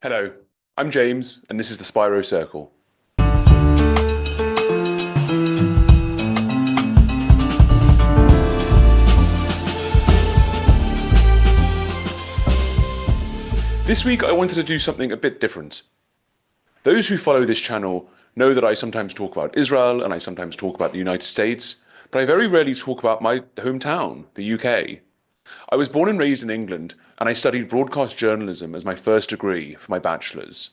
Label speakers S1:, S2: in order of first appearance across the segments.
S1: Hello, I'm James, and this is the Spiro Circle. This week, I wanted to do something a bit different. Those who follow this channel know that I sometimes talk about Israel and I sometimes talk about the United States, but I very rarely talk about my hometown, the UK. I was born and raised in England, and I studied broadcast journalism as my first degree for my bachelor's.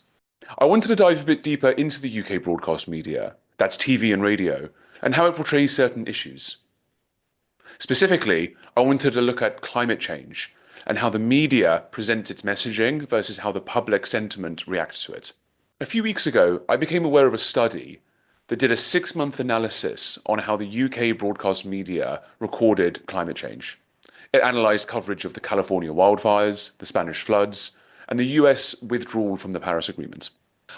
S1: I wanted to dive a bit deeper into the UK broadcast media, that's TV and radio, and how it portrays certain issues. Specifically, I wanted to look at climate change and how the media presents its messaging versus how the public sentiment reacts to it. A few weeks ago, I became aware of a study that did a 6-month analysis on how the UK broadcast media recorded climate change. It analysed coverage of the California wildfires, the Spanish floods, and the US withdrawal from the Paris Agreement.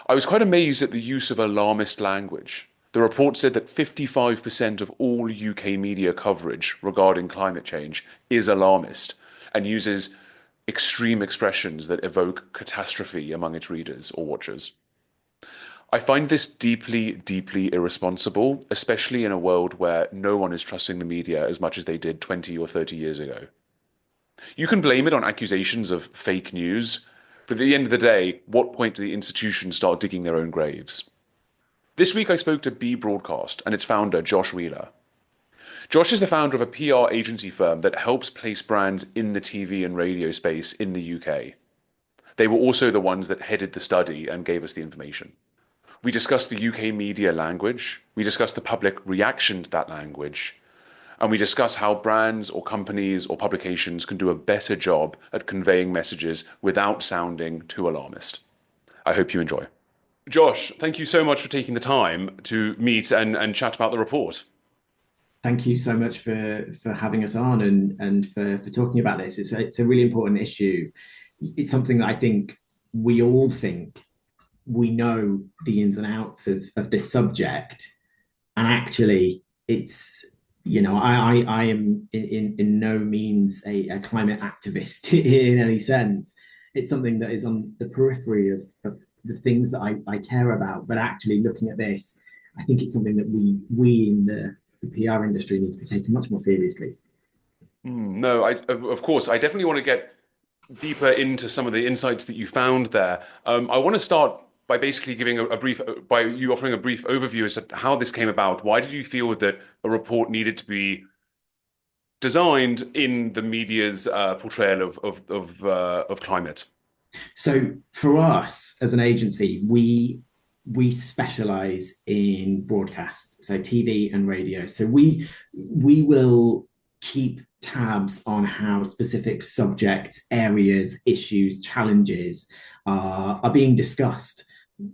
S1: I was quite amazed at the use of alarmist language. The report said that 55% of all UK media coverage regarding climate change is alarmist and uses extreme expressions that evoke catastrophe among its readers or watchers. I find this deeply, deeply irresponsible, especially in a world where no one is trusting the media as much as they did 20 or 30 years ago. You can blame it on accusations of fake news, but at the end of the day, what point do the institutions start digging their own graves? This week I spoke to B Broadcast and its founder, Josh Wheeler. Josh is the founder of a PR agency firm that helps place brands in the TV and radio space in the UK. They were also the ones that headed the study and gave us the information. We discussed the UK media language, we discussed the public reaction to that language, and we discuss how brands or companies or publications can do a better job at conveying messages without sounding too alarmist. I hope you enjoy. Josh, thank you so much for taking the time to meet and chat about the report.
S2: Thank you so much for having us on and for talking about this. It's a really important issue. It's something that I think we all think we know the ins and outs of this subject, and actually, it's I am in no means a climate activist in any sense. It's something that is on the periphery of the things that I care about. But actually, looking at this, I think it's something that we in the PR industry need to be taken much more seriously.
S1: No, of course, I definitely want to get deeper into some of the insights that you found there. I want to start by basically giving a brief, by you offering a brief overview as to how this came about. Why did you feel that a report needed to be designed in the media's portrayal of climate?
S2: So for us as an agency, we specialize in broadcast, so TV and radio. So we will keep tabs on how specific subjects, areas, issues, challenges are being discussed,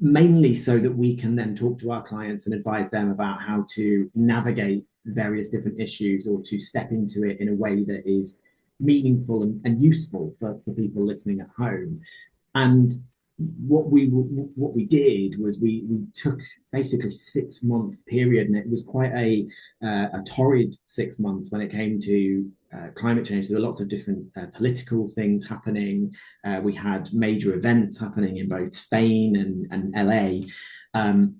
S2: mainly so that we can then talk to our clients and advise them about how to navigate various different issues or to step into it in a way that is meaningful and useful for people listening at home. And what we did was we took basically 6 month period, and it was quite a torrid 6 months when it came to climate change. There were lots of different political things happening. We had major events happening in both Spain and LA, and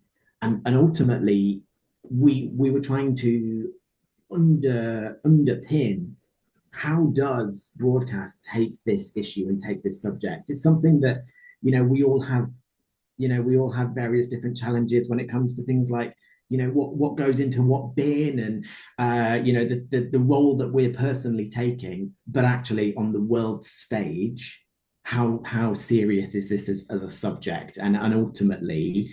S2: ultimately we were trying to underpin how does broadcast take this issue and take this subject. It's something that we all have various different challenges when it comes to things like what goes into what bin, and the role that we're personally taking, but actually on the world stage, how serious is this as a subject, and ultimately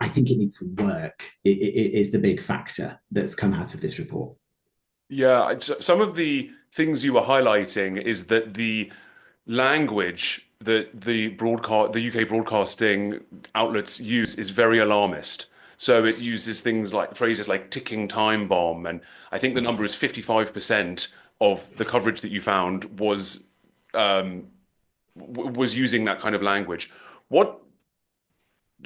S2: I think it needs some work. It is the big factor that's come out of this report.
S1: Yeah, some of the things you were highlighting is that the language that the UK broadcasting outlets use is very alarmist. So it uses things like phrases like ticking time bomb, and I think the number is 55% of the coverage that you found was using that kind of language. What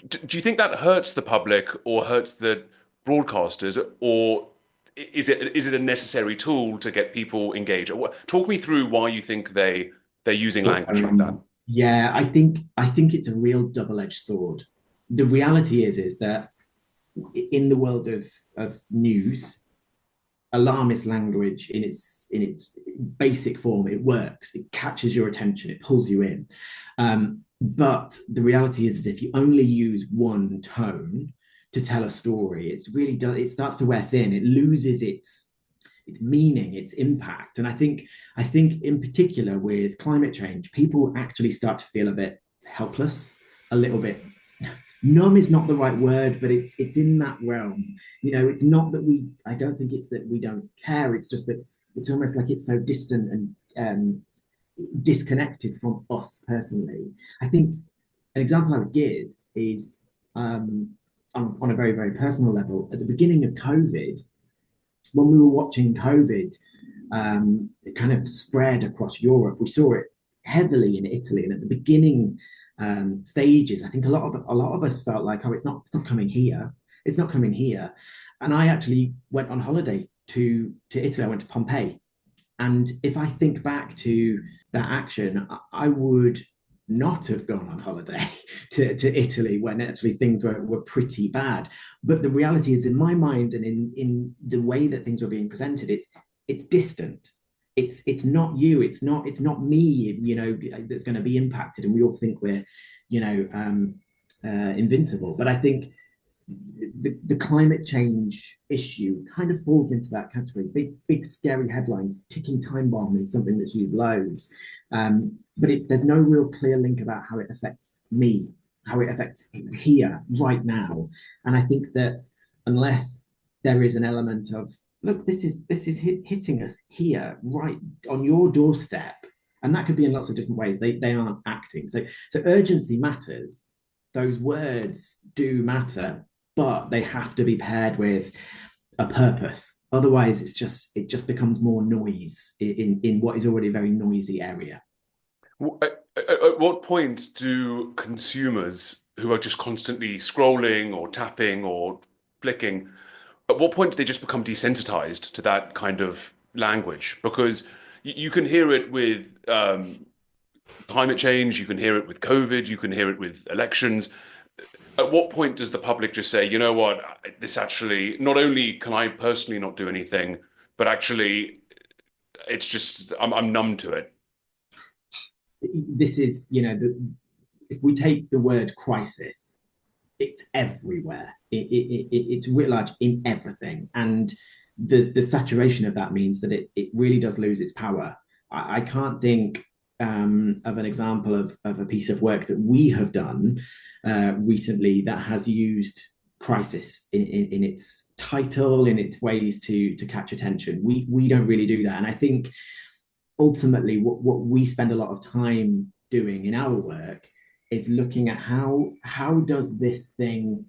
S1: do you think that hurts the public or hurts the broadcasters, or is it a necessary tool to get people engaged? Talk me through why you think they're using language like that.
S2: Yeah, I think it's a real double-edged sword. The reality is that in the world of news, alarmist language in its basic form, it works. It catches your attention. It pulls you in. But the reality is if you only use one tone to tell a story, it really does. It starts to wear thin. It loses its meaning, its impact. And I think in particular with climate change, people actually start to feel a bit helpless, a little bit numb is not the right word, but it's in that realm. You know, it's not that we. I don't think it's that we don't care. It's just that it's almost like it's so distant and disconnected from us personally. I think an example I would give is on a very very personal level. At the beginning of COVID, when we were watching COVID, it kind of spread across Europe. We saw it heavily in Italy, and at the beginning stages, I think a lot of us felt like, oh, it's not coming here. It's not coming here. And I actually went on holiday to Italy. I went to Pompeii, and if I think back to that action, I would not have gone on holiday to Italy when actually things were pretty bad. But the reality is, in my mind and in the way that things were being presented, it's distant. It's not you. It's not me. You know, that's going to be impacted, and we all think we're, you know, invincible. But I think the climate change issue kind of falls into that category. Big scary headlines, ticking time bomb is something that's used loads. But there's no real clear link about how it affects me, how it affects here, right now. And I think that unless there is an element of, look, this is hitting us here, right on your doorstep, and that could be in lots of different ways. They aren't acting. So urgency matters. Those words do matter, but they have to be paired with a purpose. Otherwise, it just becomes more noise in what is already a very noisy area.
S1: At what point do consumers who are just constantly scrolling or tapping or flicking, at what point do they just become desensitized to that kind of language? Because you can hear it with climate change, you can hear it with COVID, you can hear it with elections. At what point does the public just say, you know what, this actually, not only can I personally not do anything, but actually it's just, I'm numb to it.
S2: This is, you know, if we take the word crisis, it's everywhere. It's writ large in everything, and the saturation of that means that it really does lose its power. I can't think of an example of a piece of work that we have done recently that has used crisis in its title, in its ways to catch attention. We don't really do that, and I think ultimately what we spend a lot of time doing in our work is looking at how does this thing,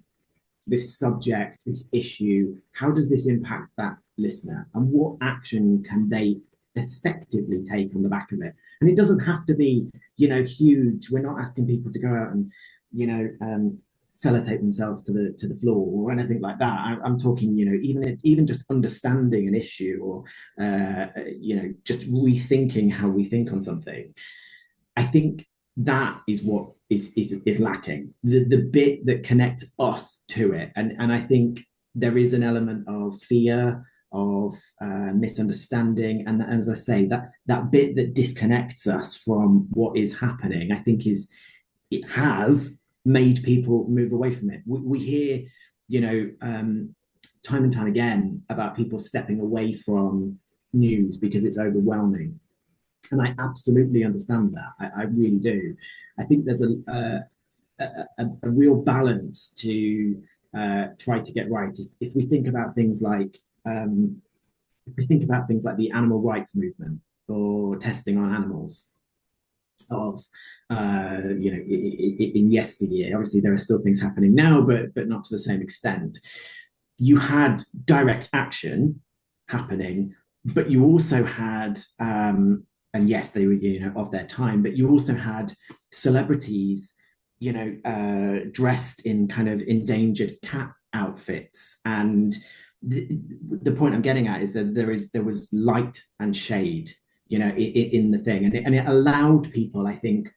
S2: this subject, this issue, how does this impact that listener, and what action can they effectively take on the back of it. And it doesn't have to be, you know, huge. We're not asking people to go out and, you know, sellotape themselves to the floor or anything like that. I'm talking, you know, even just understanding an issue or you know, just rethinking how we think on something. I think that is what is lacking. The bit that connects us to it, and I think there is an element of fear, of misunderstanding, and as I say, that bit that disconnects us from what is happening, I think it has made people move away from it. We hear, you know, time and time again about people stepping away from news because it's overwhelming. And I absolutely understand that. I really do. I think there's a real balance to try to get right. If we think about things like the animal rights movement or testing on animals, of you know, in yesteryear. Obviously, there are still things happening now, but not to the same extent. You had direct action happening, but you also had, and yes, they were, you know, of their time, but you also had celebrities, you know, dressed in kind of endangered cat outfits. And the point I'm getting at is that there was light and shade, you know, in the thing, and it allowed people, I think,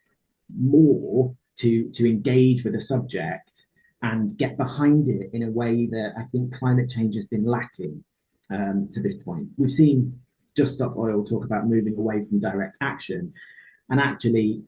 S2: more to engage with a subject and get behind it in a way that I think climate change has been lacking to this point. We've seen Just Stop Oil talk about moving away from direct action, and actually,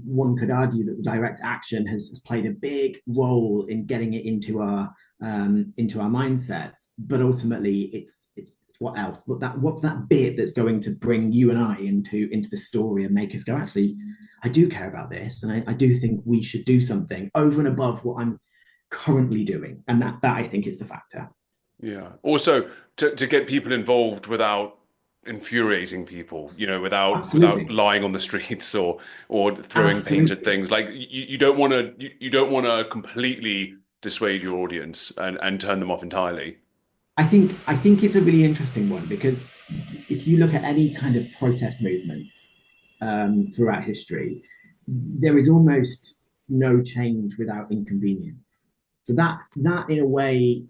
S2: one could argue that the direct action has played a big role in getting it into our mindsets. But ultimately, it's what else? What's that bit that's going to bring you and I into the story and make us go, actually, I do care about this, and I do think we should do something over and above what I'm currently doing, and that I think is the factor.
S1: Yeah. Also, to get people involved without infuriating people, without
S2: Absolutely,
S1: lying on the streets or throwing paint at
S2: absolutely.
S1: things. Like you don't want to you don't want to completely dissuade your audience and turn them off entirely.
S2: I think it's a really interesting one because if you look at any kind of protest movement throughout history, there is almost no change without inconvenience. So that in a way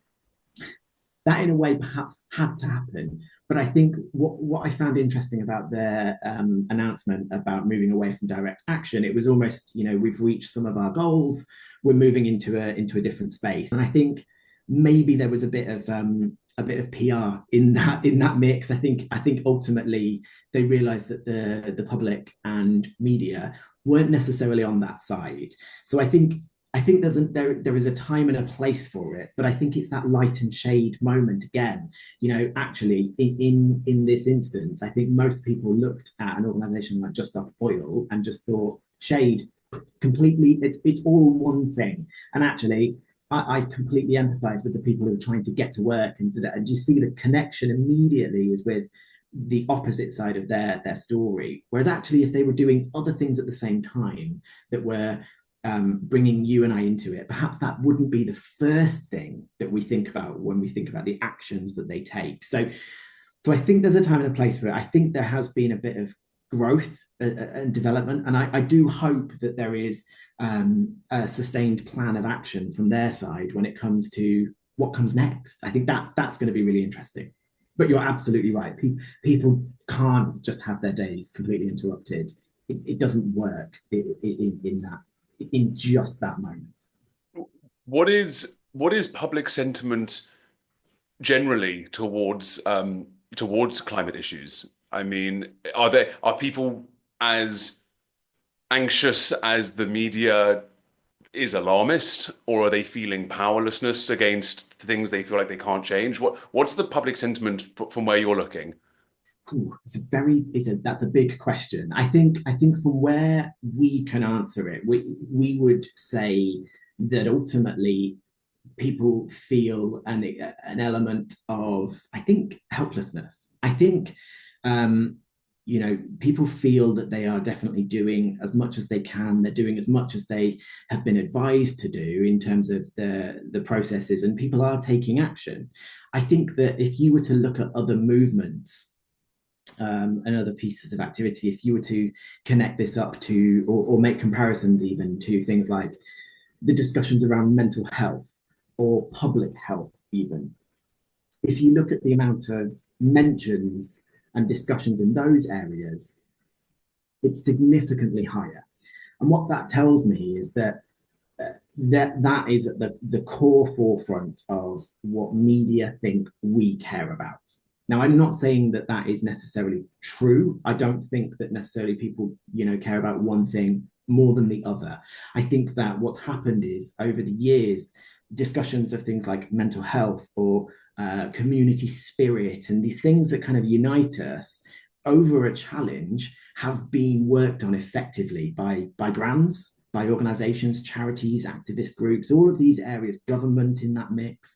S2: perhaps had to happen. But I think what I found interesting about their announcement about moving away from direct action, it was almost, we've reached some of our goals, we're moving into a different space. And I think maybe there was a bit of PR in that mix. I think ultimately they realized that the public and media weren't necessarily on that side. So I think there is a time and a place for it, but I think it's that light and shade moment again. Actually, in this instance, I think most people looked at an organization like Just Stop Oil and just thought shade completely. It's all one thing, and actually. I completely empathize with the people who are trying to get to work and you see the connection immediately is with the opposite side of their story. Whereas actually, if they were doing other things at the same time that were bringing you and I into it, perhaps that wouldn't be the first thing that we think about when we think about the actions that they take. So I think there's a time and a place for it. I think there has been a bit of growth and development, and I do hope that there is a sustained plan of action from their side when it comes to what comes next. I think that's going to be really interesting. But you're absolutely right. People can't just have their days completely interrupted. It doesn't work in that in just that moment.
S1: What is public sentiment generally towards climate issues? I mean, are people as anxious as the media is alarmist, or are they feeling powerlessness against things they feel like they can't change? What's the public sentiment from where you're looking?
S2: Ooh, that's a big question. I think from where we can answer it, we would say that ultimately people feel an element of, I think, helplessness. I think people feel that they are definitely doing as much as they can. They're doing as much as they have been advised to do in terms of the processes, and people are taking action. I think that if you were to look at other movements and other pieces of activity, if you were to connect this up to or make comparisons even to things like the discussions around mental health or public health, even if you look at the amount of mentions and discussions in those areas, it's significantly higher. And what that tells me is that that is at the core forefront of what media think we care about. Now, I'm not saying that that is necessarily true. I don't think that necessarily people, care about one thing more than the other. I think that what's happened is over the years, discussions of things like mental health or community spirit and these things that kind of unite us over a challenge have been worked on effectively by brands, by organizations, charities, activist groups, all of these areas, government in that mix.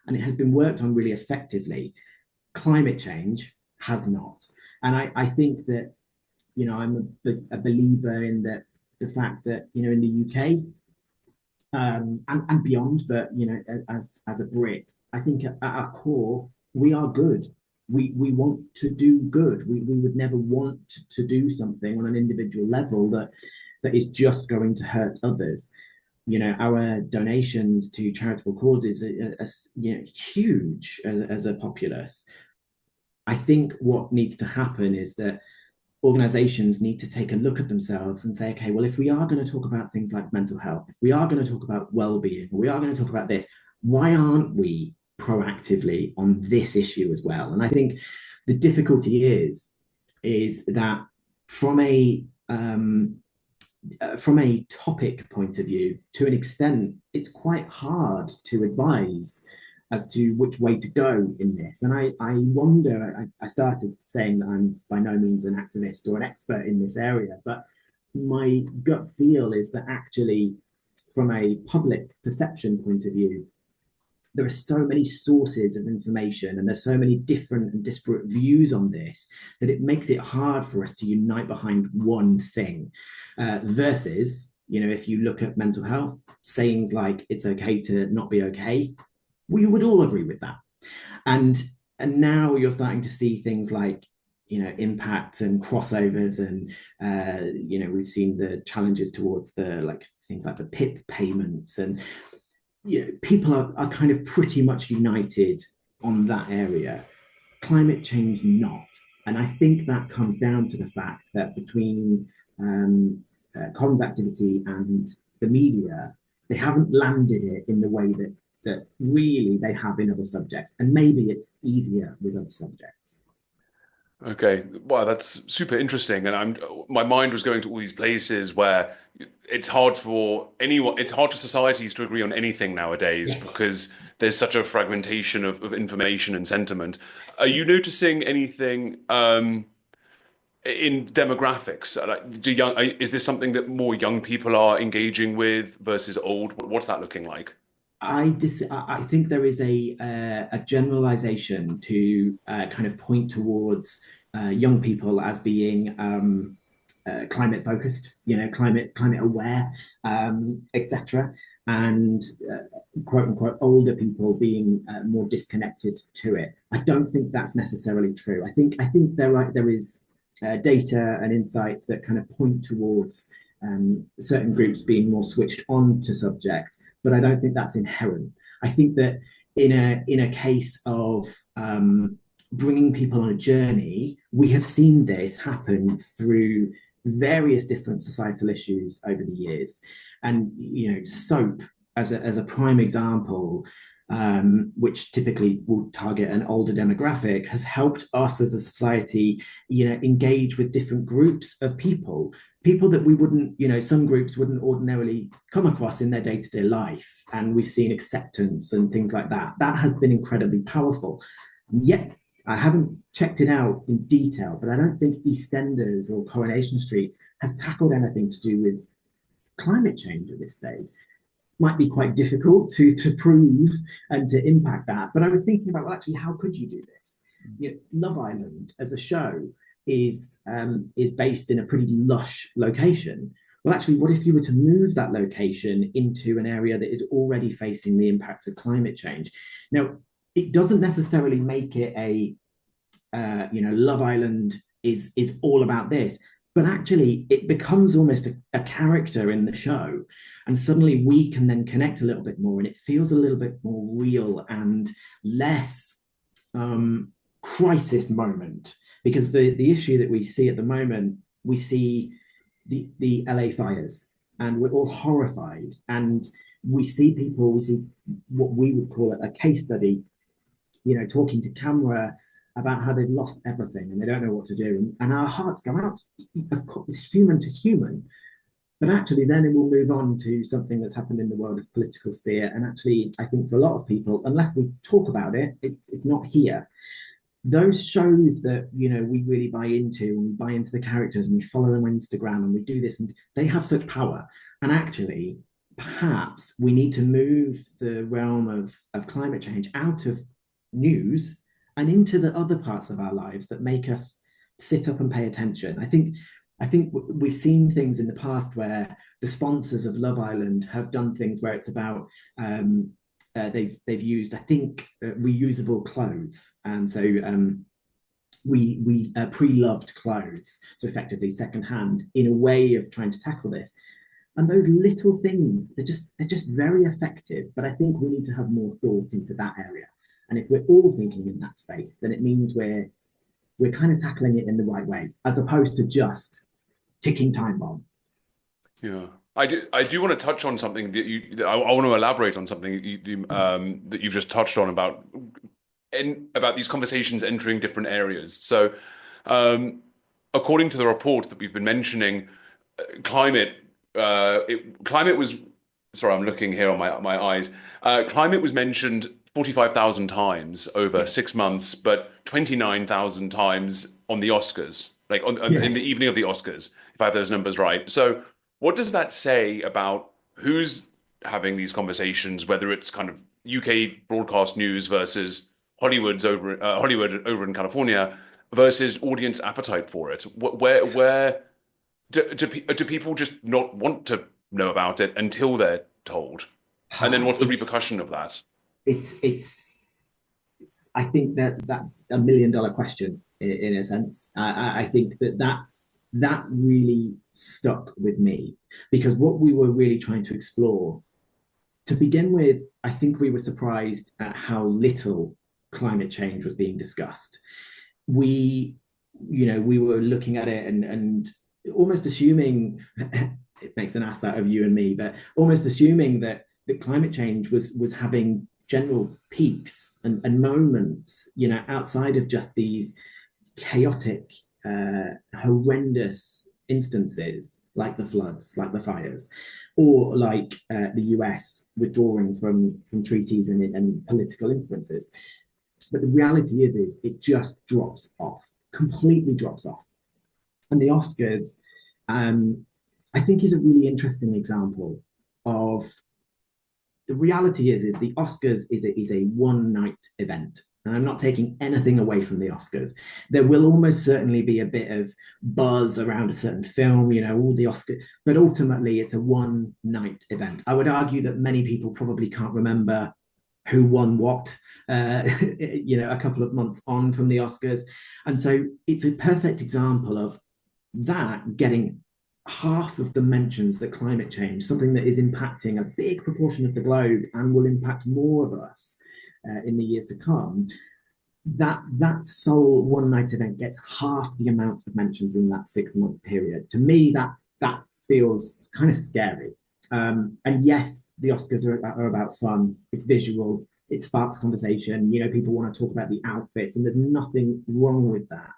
S2: And it has been worked on really effectively. Climate change has not. And I think that, I'm a believer in that the fact that, in the UK and beyond, but, as a Brit, I think at our core, we are good. We want to do good. We would never want to do something on an individual level that is just going to hurt others. Our donations to charitable causes are huge as a populace. I think what needs to happen is that organizations need to take a look at themselves and say, okay, well, if we are going to talk about things like mental health, if we are going to talk about well-being, we are going to talk about this, why aren't we proactively on this issue as well? And I think the difficulty is that from a topic point of view, to an extent, it's quite hard to advise as to which way to go in this. And I wonder, I started saying that I'm by no means an activist or an expert in this area, but my gut feel is that actually, from a public perception point of view, there are so many sources of information and there's so many different and disparate views on this that it makes it hard for us to unite behind one thing. Versus, if you look at mental health, sayings like it's okay to not be okay, we would all agree with that. And now you're starting to see things like impact and crossovers, and we've seen the challenges towards the things like the PIP payments, and people are kind of pretty much united on that area. Climate change not. And I think that comes down to the fact that between comms activity and the media, they haven't landed it in the way that really they have in other subjects. And maybe it's easier with other subjects.
S1: Okay, wow, that's super interesting. And my mind was going to all these places where it's hard for societies to agree on anything nowadays,
S2: Yes.
S1: because there's such a fragmentation of information and sentiment. Are you noticing anything in demographics? Is this something that more young people are engaging with versus old? What's that looking like?
S2: I think there is a generalization to kind of point towards young people as being climate focused, climate aware, etc., and quote unquote older people being more disconnected to it. I don't think that's necessarily true. I think there is data and insights that kind of point towards certain groups being more switched on to subjects, but I don't think that's inherent. I think that in a case of bringing people on a journey, we have seen this happen through various different societal issues over the years, and soap as a prime example, which typically will target an older demographic, has helped us as a society, engage with different groups of people that we wouldn't, some groups wouldn't ordinarily come across in their day-to-day life. And we've seen acceptance and things like that. That has been incredibly powerful. And yet, I haven't checked it out in detail, but I don't think EastEnders or Coronation Street has tackled anything to do with climate change at this stage. Might be quite difficult to prove and to impact that. But I was thinking about, well, actually, how could you do this? Love Island as a show is based in a pretty lush location. Well, actually, what if you were to move that location into an area that is already facing the impacts of climate change? Now, it doesn't necessarily make it a Love Island is all about this, but actually it becomes almost a character in the show, and suddenly we can then connect a little bit more, and it feels a little bit more real and less crisis moment. Because the issue that we see at the moment, we see the LA fires, and we're all horrified, and we see what we would call a case study, talking to camera about how they've lost everything and they don't know what to do. And our hearts go out, of course, human to human. But actually, then it will move on to something that's happened in the world of political sphere. And actually, I think for a lot of people, unless we talk about it, it's not here. Those shows that, we really buy into, and we buy into the characters and we follow them on Instagram and we do this, and they have such power. And actually, perhaps we need to move the realm of climate change out of news and into the other parts of our lives that make us sit up and pay attention. I think we've seen things in the past where the sponsors of Love Island have done things where it's about they've used, I think, reusable clothes, and so we pre-loved clothes, so effectively secondhand, in a way of trying to tackle this. And those little things, they're just very effective. But I think we need to have more thought into that area. And if we're all thinking in that space, then it means we're we're kind of tackling it in the right way, as opposed to just ticking time bomb.
S1: Yeah. I do want to touch on something I want to elaborate on something that you've just touched on about these conversations entering different areas. So, according to the report that we've been mentioning, climate climate was, sorry, I'm looking here on my eyes. Climate was mentioned 45,000 times over
S2: Yeah.
S1: 6 months, but 29,000 times on the Oscars, like in the
S2: Yes.
S1: evening of the Oscars, if I have those numbers right. So, what does that say about who's having these conversations, whether it's kind of UK broadcast news versus Hollywood over in California versus audience appetite for it? Where do people just not want to know about it until they're told? And then what's the
S2: It's
S1: repercussion of that?
S2: it's it's I think that that's $1 million question in a sense. I think that really stuck with me because what we were really trying to explore to begin with, I think we were surprised at how little climate change was being discussed. We, we were looking at it and almost assuming it makes an ass out of you and me, but almost assuming that climate change was having general peaks and moments, outside of just these chaotic, horrendous instances like the floods, like the fires, or like the US withdrawing from treaties and political influences. But the reality is it just drops off, completely drops off. And the Oscars, I think, is a really interesting example of the reality is the Oscars is a one night event. And I'm not taking anything away from the Oscars. There will almost certainly be a bit of buzz around a certain film, all the Oscar, but ultimately it's a one night event. I would argue that many people probably can't remember who won what, a couple of months on from the Oscars. And so it's a perfect example of that getting half of the mentions that climate change, something that is impacting a big proportion of the globe and will impact more of us in the years to come, that sole one night event gets half the amount of mentions in that 6 month period. To me, that feels kind of scary. And yes, the Oscars are about fun. It's visual. It sparks conversation. People want to talk about the outfits, and there's nothing wrong with that.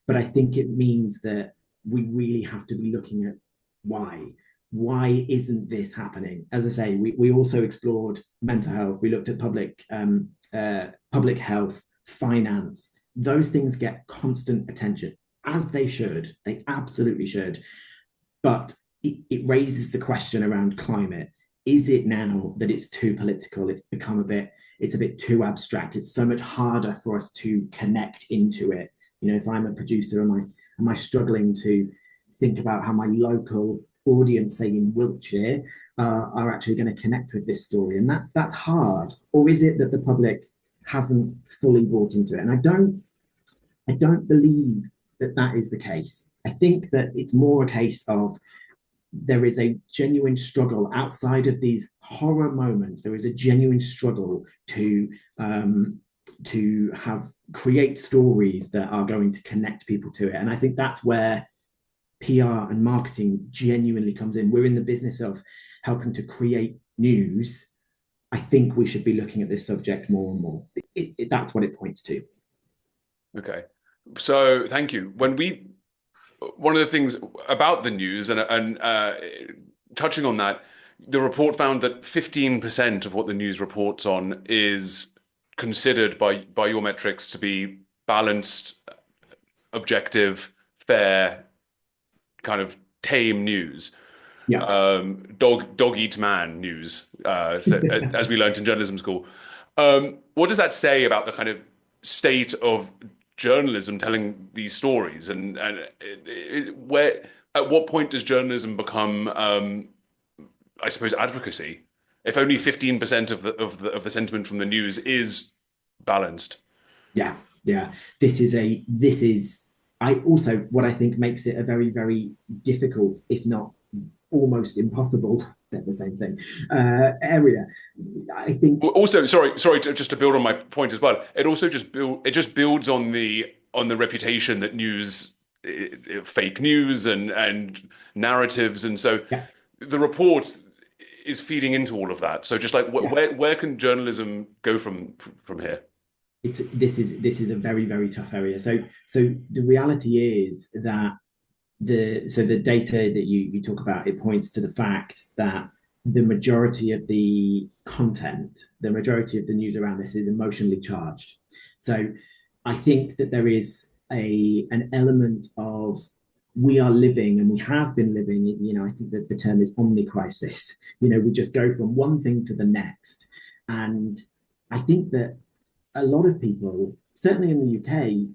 S2: But I think it means that we really have to be looking at why. Why isn't this happening? As I say, we also explored mental health. We looked at public health, finance. Those things get constant attention, as they should. They absolutely should. But it raises the question around climate. Is it now that it's too political? It's a bit too abstract. It's so much harder for us to connect into it. If I'm a producer, am I struggling to think about how my local audience, say in Wiltshire, are actually going to connect with this story? And that's hard. Or is it that the public hasn't fully bought into it? And I don't believe that is the case. I think that it's more a case of there is a genuine struggle outside of these horror moments. There is a genuine struggle to create stories that are going to connect people to it. And I think that's where PR and marketing genuinely comes in. We're in the business of helping to create news. I think we should be looking at this subject more and more. That's what it points to.
S1: Okay. So thank you. One of the things about the news and touching on that, the report found that 15% of what the news reports on is considered by your metrics to be balanced, objective, fair, kind of tame news.
S2: Yeah.
S1: Dog eats man news, as we learned in journalism school. What does that say about the kind of state of journalism telling these stories, and where at what point does journalism become, I suppose, advocacy? If only 15% of the sentiment from the news is balanced.
S2: Yeah, yeah. This is I also what I think makes it a very, very difficult, if not almost impossible, they're the same thing, area. I think
S1: Also, sorry, just to build on my point as well. It also just builds on the on the reputation that fake news and narratives, and so
S2: Yeah,
S1: the report is feeding into all of that. So just like
S2: yeah.
S1: where can journalism go from here?
S2: This is a very, very tough area. So the reality is that the data that you talk about, it points to the fact that the majority of the content, the majority of the news around this is emotionally charged. So I think that there is an element of, we are living and we have been living, I think that the term is omnicrisis. We just go from one thing to the next. And I think that a lot of people, certainly in the UK,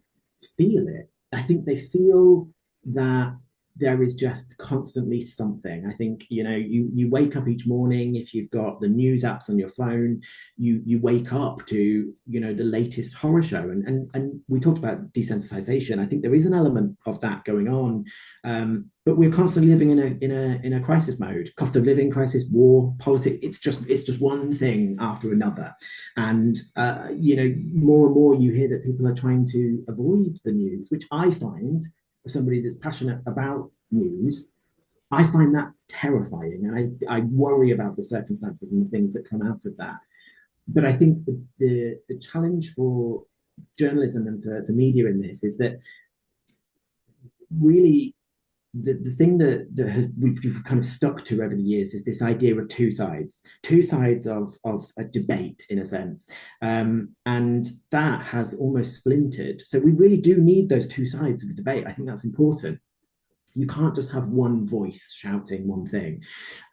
S2: feel it. I think they feel that there is just constantly something. I think, you wake up each morning, if you've got the news apps on your phone, you wake up to, the latest horror show. And we talked about desensitization. I think there is an element of that going on. But we're constantly living in a crisis mode. Cost of living crisis, war, politics. It's just one thing after another. And more and more you hear that people are trying to avoid the news, which I find, as somebody that's passionate about news, I find that terrifying, and I worry about the circumstances and the things that come out of that. But I think the challenge for journalism and for media in this is that, really, the thing that we've kind of stuck to over the years is this idea of two sides of a debate, in a sense. And that has almost splintered. So we really do need those two sides of a debate. I think that's important. You can't just have one voice shouting one thing.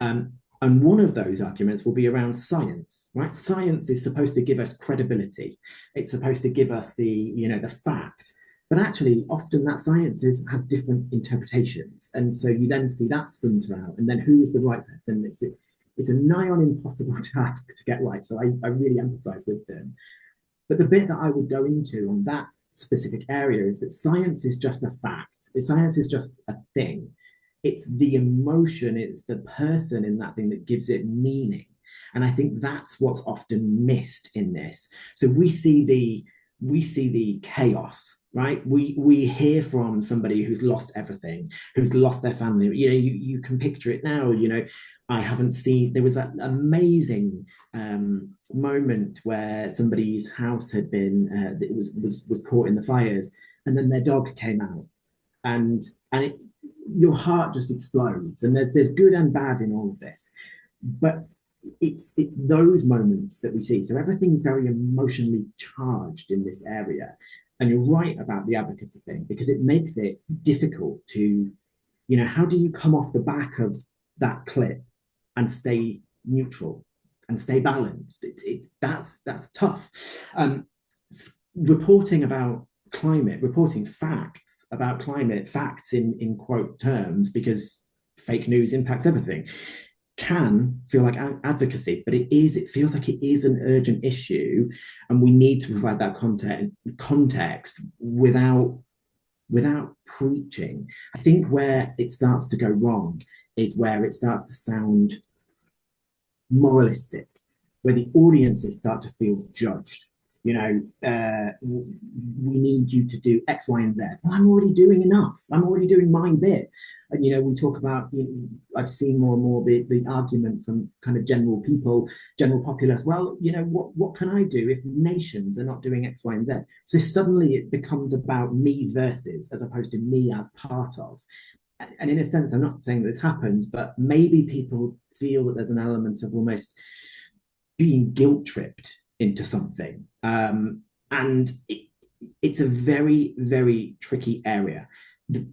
S2: And one of those arguments will be around science, right? Science is supposed to give us credibility. It's supposed to give us the fact. But actually, often that science has different interpretations. And so you then see that splinter out. And then who is the right person? It's a nigh on impossible task to get right. So I really empathize with them. But the bit that I would go into on that specific area is that science is just a fact. Science is just a thing. It's the emotion, it's the person in that thing that gives it meaning. And I think that's what's often missed in this. So we see the chaos, right? We hear from somebody who's lost everything, who's lost their family. You can picture it now. I haven't seen. There was that amazing moment where somebody's house had been it was caught in the fires, and then their dog came out, and your heart just explodes. And there's good and bad in all of this, but it's those moments that we see. So everything's very emotionally charged in this area. And you're right about the advocacy thing, because it makes it difficult to, how do you come off the back of that clip and stay neutral and stay balanced? That's tough. Reporting about climate, reporting facts about climate, facts in quote terms, because fake news impacts everything, can feel like advocacy, but it feels like it is an urgent issue, and we need to provide that context without preaching. I think where it starts to go wrong is where it starts to sound moralistic, where the audiences start to feel judged. We need you to do X, Y, and Z. Well, I'm already doing enough. I'm already doing my bit. And, we talk about, I've seen more and more the argument from kind of general populace. Well, what can I do if nations are not doing X, Y, and Z? So suddenly it becomes about me versus, as opposed to me as part of. And in a sense, I'm not saying this happens, but maybe people feel that there's an element of almost being guilt tripped into something. And it's a very, very tricky area.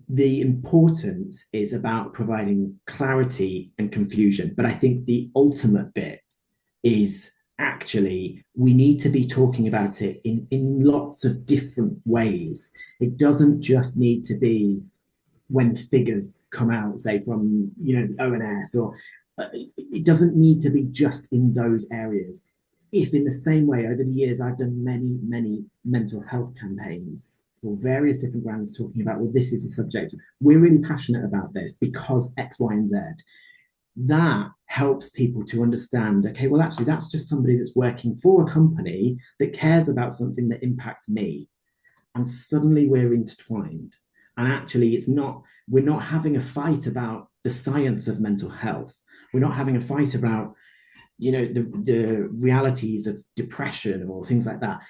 S2: The importance is about providing clarity and confusion. But I think the ultimate bit is actually, we need to be talking about it in lots of different ways. It doesn't just need to be when figures come out, say from ONS, or it doesn't need to be just in those areas. If in the same way, over the years, I've done many, many mental health campaigns for various different brands talking about, well, this is a subject. We're really passionate about this because X, Y, and Z. That helps people to understand, okay, well, actually, that's just somebody that's working for a company that cares about something that impacts me. and suddenly we're intertwined. And actually, we're not having a fight about the science of mental health. We're not having a fight about, the realities of depression or things like that.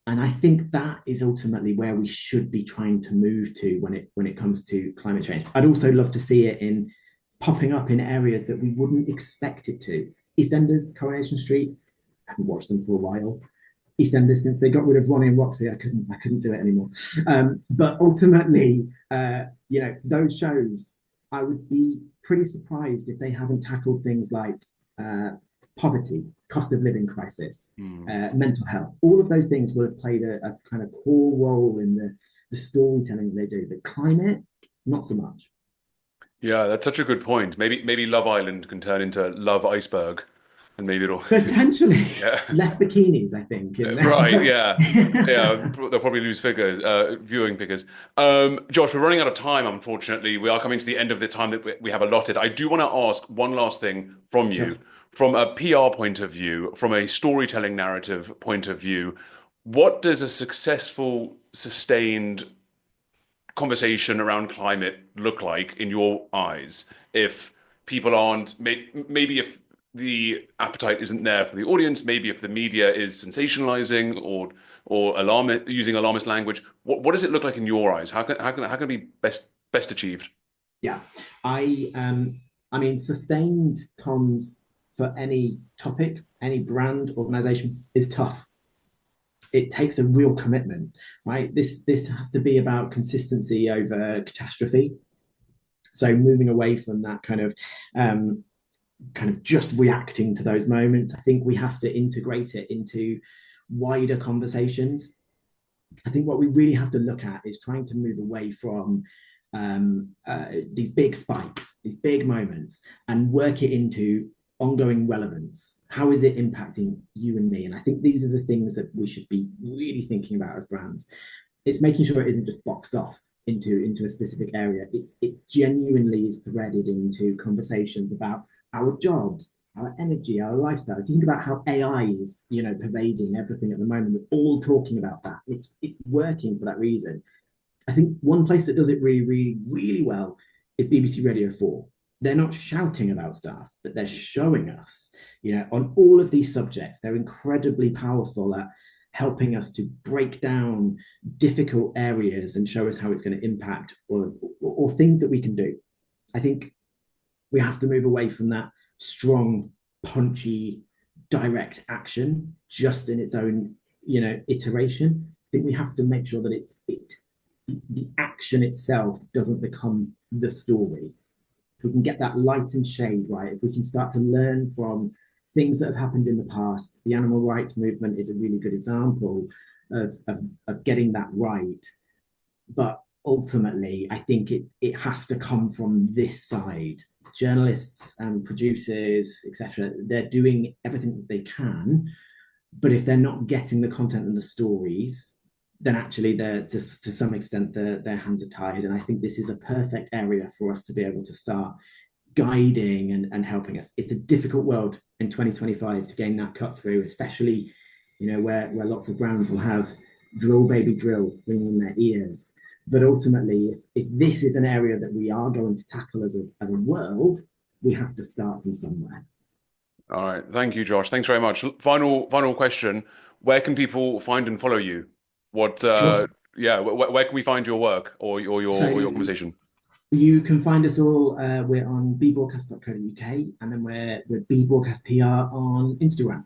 S2: And I think that is ultimately where we should be trying to move to when it comes to climate change. I'd also love to see it in popping up in areas that we wouldn't expect it to. EastEnders, Coronation Street. I haven't watched them for a while. EastEnders, since they got rid of Ronnie and Roxy, I couldn't do it anymore. But ultimately, those shows, I would be pretty surprised if they haven't tackled things like poverty, cost of living crisis, mental health. All of those things will have played a kind of core role in the storytelling they do. But climate, not so much.
S1: Yeah, that's such a good point. Maybe Love Island can turn into Love Iceberg, and maybe it'll
S2: Potentially
S1: yeah.
S2: less bikinis, I think.
S1: Right, yeah. Yeah, they'll probably lose figures, viewing figures. Josh, we're running out of time, unfortunately. We are coming to the end of the time that we have allotted. I do want to ask one last thing from you.
S2: Sure.
S1: From a PR point of view, from a storytelling narrative point of view, what does a successful, sustained conversation around climate look like in your eyes? If people aren't, maybe if the appetite isn't there for the audience, maybe if the media is sensationalizing or using alarmist language, what does it look like in your eyes? How can it be best achieved?
S2: Yeah, I mean, sustained comms for any topic, any brand, organization is tough. It takes a real commitment, right? This has to be about consistency over catastrophe. So moving away from that kind of just reacting to those moments, I think we have to integrate it into wider conversations. I think what we really have to look at is trying to move away from these big spikes, these big moments, and work it into ongoing relevance. How is it impacting you and me? And I think these are the things that we should be really thinking about as brands. It's making sure it isn't just boxed off into a specific area. It genuinely is threaded into conversations about our jobs, our energy, our lifestyle. If you think about how AI is, pervading everything at the moment, we're all talking about that. It's working for that reason. I think one place that does it really, really, really well is BBC Radio 4. They're not shouting about stuff, but they're showing us, on all of these subjects. They're incredibly powerful at helping us to break down difficult areas and show us how it's going to impact or things that we can do. I think we have to move away from that strong, punchy, direct action just in its own, iteration. I think we have to make sure that the action itself doesn't become the story. If we can get that light and shade right, if we can start to learn from things that have happened in the past, the animal rights movement is a really good example of getting that right. But ultimately, I think it has to come from this side. Journalists and producers, etc., they're doing everything that they can, but if they're not getting the content and the stories, then actually they're to some extent their hands are tied. And I think this is a perfect area for us to be able to start guiding and helping us. It's a difficult world in 2025 to gain that cut through, especially where lots of brands will have drill baby drill ringing in their ears. But ultimately, if this is an area that we are going to tackle as a world, we have to start from somewhere.
S1: All right, thank you, Josh. Thanks very much. Final question: where can people find and follow you?
S2: Sure.
S1: Yeah, where can we find your work or your conversation?
S2: You can find us all. We're on bbroadcast.co.uk, and then we're bbroadcast PR on Instagram,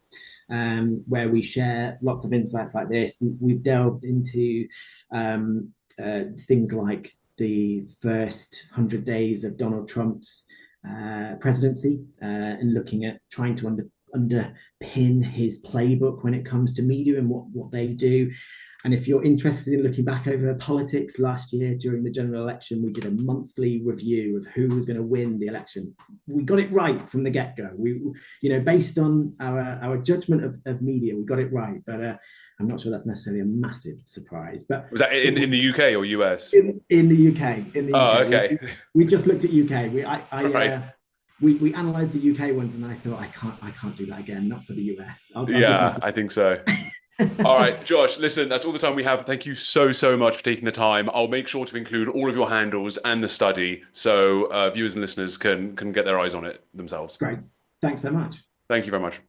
S2: where we share lots of insights like this. We've delved into things like the first 100 days of Donald Trump's presidency and looking at trying to underpin his playbook when it comes to media and what they do. And if you're interested in looking back over politics last year during the general election, we did a monthly review of who was going to win the election. We got it right from the get-go. We, based on our judgment of media, we got it right. But I'm not sure that's necessarily a massive surprise. But
S1: Was that in the UK or US?
S2: In the UK,
S1: Oh, okay.
S2: We just looked at UK.
S1: Right.
S2: We analysed the UK ones, and I thought I can't do that again. Not for the US.
S1: Yeah, I think so. All right, Josh, listen, that's all the time we have. Thank you so, so much for taking the time. I'll make sure to include all of your handles and the study so viewers and listeners can get their eyes on it themselves.
S2: Great. Thanks so much.
S1: Thank you very much.